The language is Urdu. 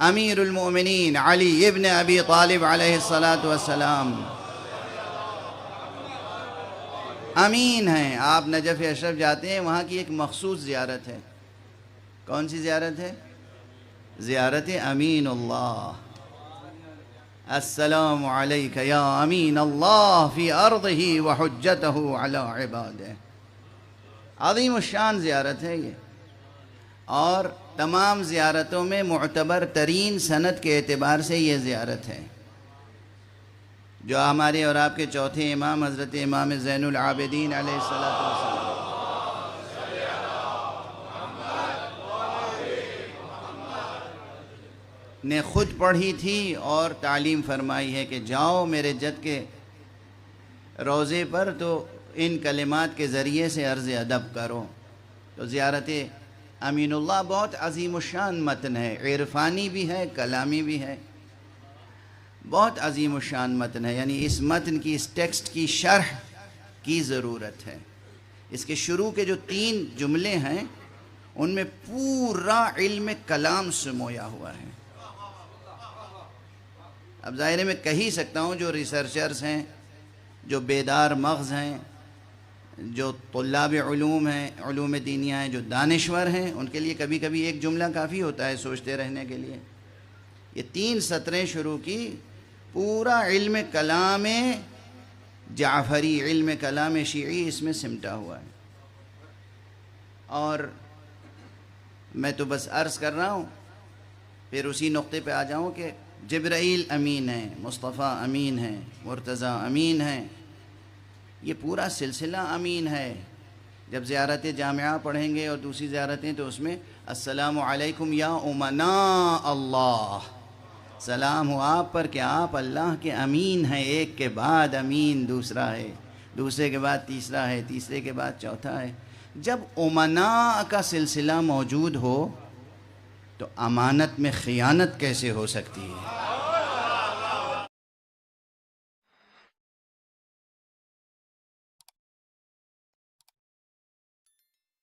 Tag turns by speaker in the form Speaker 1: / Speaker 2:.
Speaker 1: امیر المؤمنین علی ابن ابی طالب علیہ السلام امین ہیں۔ آپ نجف اشرف جاتے ہیں، وہاں کی ایک مخصوص زیارت ہے۔ کون سی زیارت ہے؟ زیارت امین اللہ۔ السلام علیک یا امین اللہ فی ارضہ وحجتہ علی عبادہ۔ عظیم الشان زیارت ہے یہ، اور تمام زیارتوں میں معتبر ترین سند کے اعتبار سے یہ زیارت ہے۔ جو ہمارے اور آپ کے چوتھے امام حضرت امام زین العابدین علیہ السلام نے خود پڑھی تھی اور تعلیم فرمائی ہے کہ جاؤ میرے جد کے روضے پر تو ان کلمات کے ذریعے سے عرض ادب کرو۔ تو زیارت امین اللہ بہت عظیم الشان متن ہے، عرفانی بھی ہے، کلامی بھی ہے، بہت عظیم الشان متن ہے۔ یعنی اس متن کی، اس ٹیکسٹ کی شرح کی ضرورت ہے۔ اس کے شروع کے جو 3 جملے ہیں ان میں پورا علم کلام سمویا ہوا ہے۔ اب ظاہر ہے میں کہہ ہی سکتا ہوں، جو ریسرچرز ہیں، جو بیدار مغز ہیں، جو طلاب علوم ہیں، علوم دینیہ ہیں، جو دانشور ہیں، ان کے لیے کبھی کبھی ایک جملہ کافی ہوتا ہے سوچتے رہنے کے لیے۔ یہ 3 سطریں شروع کی، پورا علم کلام جعفری، علم کلام شیعی اس میں سمٹا ہوا ہے۔ اور میں تو بس عرض کر رہا ہوں، پھر اسی نقطے پہ آ جاؤں کہ جبرائیل امین ہیں، مصطفیٰ امین ہیں، مرتضیٰ امین ہیں، یہ پورا سلسلہ امین ہے۔ جب زیارت جامعہ پڑھیں گے اور دوسری زیارتیں تو اس میں السلام علیکم یا امناء اللہ، سلام ہو آپ پر کہ آپ اللہ کے امین ہیں، ایک کے بعد امین دوسرا ہے، دوسرے کے بعد تیسرا ہے، تیسرے کے بعد چوتھا ہے۔ جب امناء کا سلسلہ موجود ہو تو امانت میں خیانت کیسے ہو سکتی ہے؟